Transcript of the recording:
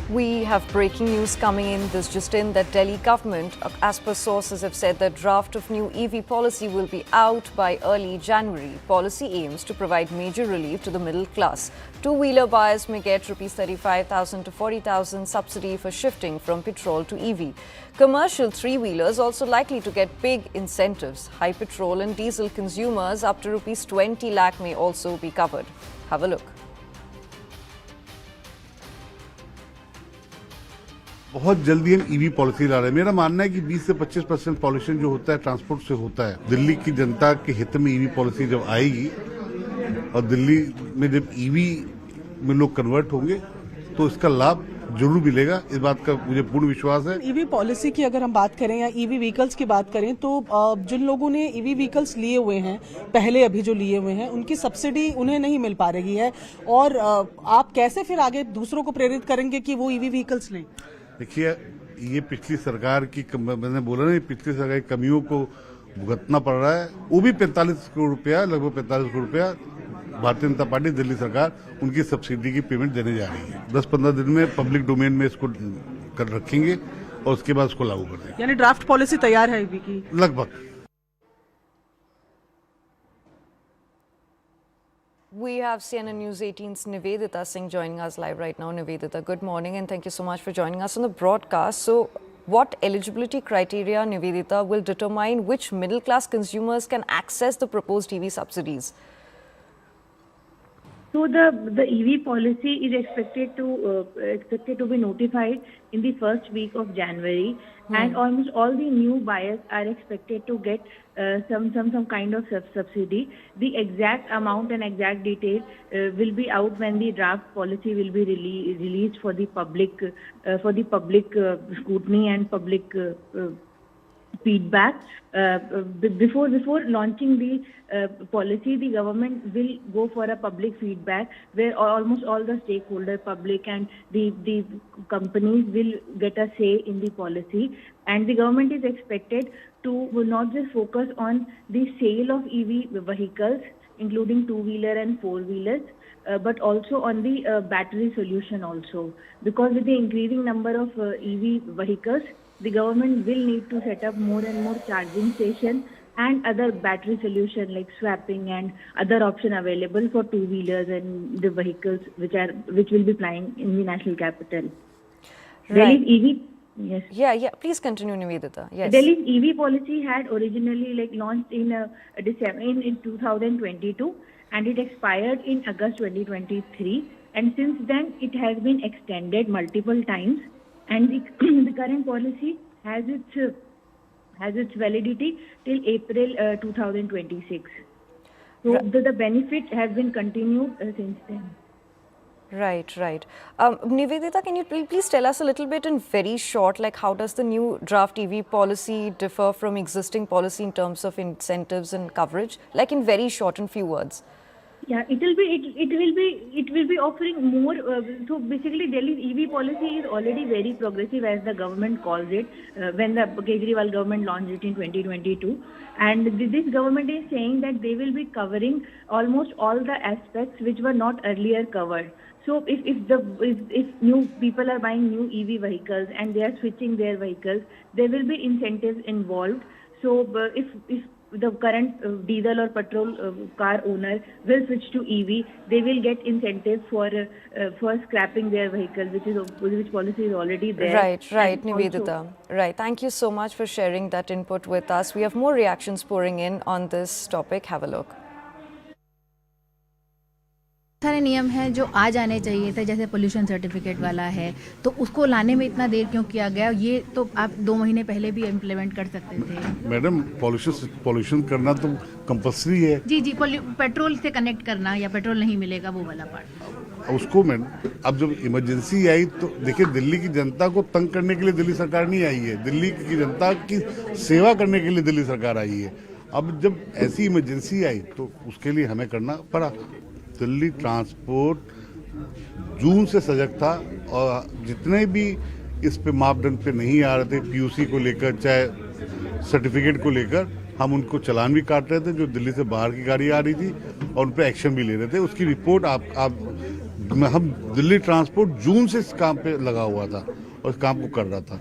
We have breaking news coming in. This just in that Delhi government, as per sources, have said that draft of new EV policy will be out by early January. Policy aims to provide major relief to the middle class. Two-wheeler buyers may get rupees 35,000 to 40,000 subsidy for shifting from petrol to EV. Commercial three-wheelers also likely to get big incentives. High petrol and diesel consumers up to rupees 20 lakh may also be covered. Have a look. बहुत जल्दी हम EV policy ला रहे हैं। मेरा मानना है कि 20 से 25% पॉल्यूशन जो होता है ट्रांसपोर्ट से होता है। दिल्ली की जनता के हित में ईवी पॉलिसी जब आएगी और दिल्ली में जब ईवी में लोग कन्वर्ट होंगे तो इसका लाभ जरूर मिलेगा। इस बात का मुझे पूर्ण विश्वास है। ईवी पॉलिसी की अगर हम बात करें या ईवी व्हीकल्स की बात करें तो जिन लोगों ने ईवी व्हीकल्स लिए हुए हैं पहले अभी जो लिए हुए हैं उनकी सब्सिडी उन्हें नहीं मिल पा रही है और आप कैसे फिर आगे दूसरों को प्रेरित करेंगे कि वो ईवी व्हीकल्स लें? देखिए, ये पिछली सरकार की, मैंने बोला ना, पिछली सरकार की कमियों को भुगतना पड़ रहा है। वो भी 45 करोड़ रुपया, लगभग 45 करोड़ रुपया भारतीय जनता पार्टी दिल्ली सरकार उनकी सब्सिडी की पेमेंट देने जा रही है। 10-15 दिन में पब्लिक डोमेन में इसको कर रखेंगे और उसके बाद उसको लागू कर देंगे। यानी ड्राफ्ट पॉलिसी तैयार है ईवी की लगभग। We have CNN News 18's Nivedita Singh joining us live right now. Nivedita, good morning and thank you so much for joining us on the broadcast. So, what eligibility criteria, Nivedita, will determine which middle-class consumers can access the proposed EV subsidies? So the EV policy is expected to be notified in the first week of January, and almost all the new buyers are expected to get some kind of subsidy. The exact amount and exact detail will be out when the draft policy will be released for the public scrutiny and public feedback. Before launching the policy, the government will go for a public feedback where almost all the stakeholder, public and the companies will get a say in the policy. And the government is expected to not just focus on the sale of EV vehicles, including two-wheeler and four-wheelers, but also on the battery solution also. Because with the increasing number of EV vehicles, the government will need to set up more and more charging stations and other battery solution like swapping and other option available for two-wheelers and the vehicles which will be plying in the national capital. Right. Delhi's EV, yes. Yeah. Please continue, Nivedita. Yes. Delhi's EV policy had originally launched in December in 2022, and it expired in August 2023. And since then, it has been extended multiple times. And the current policy has its validity till April 2026. So the benefit has been continued since then. Right. Nivedita, can you please tell us a little bit in very short, like how does the new draft EV policy differ from existing policy in terms of incentives and coverage? Like in very short, in few words. Yeah, it will be offering more. So basically, Delhi's EV policy is already very progressive, as the government calls it, when the Kejriwal government launched it in 2022. And this government is saying that they will be covering almost all the aspects which were not earlier covered. So if new people are buying new EV vehicles and they are switching their vehicles, there will be incentives involved. So if the current diesel or petrol car owner will switch to EV, they will get incentives for scrapping their vehicles, which policy is already there. Right, Nivedita. Right. Thank you so much for sharing that input with us. We have more reactions pouring in on this topic. Have a look. सारे नियम हैं जो आ जाने चाहिए थे, जैसे pollution certificate वाला है, तो उसको लाने में इतना देर क्यों किया गया? ये तो आप 2 महीने पहले भी इम्प्लीमेंट कर सकते थे। मैडम, पॉल्यूशन करना तो कंपल्सरी है। जी, पेट्रोल से कनेक्ट करना या पेट्रोल नहीं मिलेगा वो वाला पार्ट उसको मैडम, अब जब इमरजेंसी आई तो देखिए, दिल्ली की जनता को तंग करने के लिए दिल्ली सरकार नहीं आई है, दिल्ली की जनता की सेवा करने के लिए दिल्ली सरकार आई है। अब जब ऐसी इमरजेंसी आई तो उसके लिए हमें करना पड़ा। दिल्ली ट्रांसपोर्ट जून से सजग था और जितने भी इस पे मापदंड पे नहीं आ रहे थे, पीयूसी को लेकर चाहे सर्टिफिकेट को लेकर, हम उनको चालान भी काट रहे थे जो दिल्ली से बाहर की गाड़ी आ रही थी और उन पर एक्शन भी ले रहे थे। उसकी रिपोर्ट हम दिल्ली ट्रांसपोर्ट जून से इस काम पे लगा हुआ था और इस काम को कर रहा था।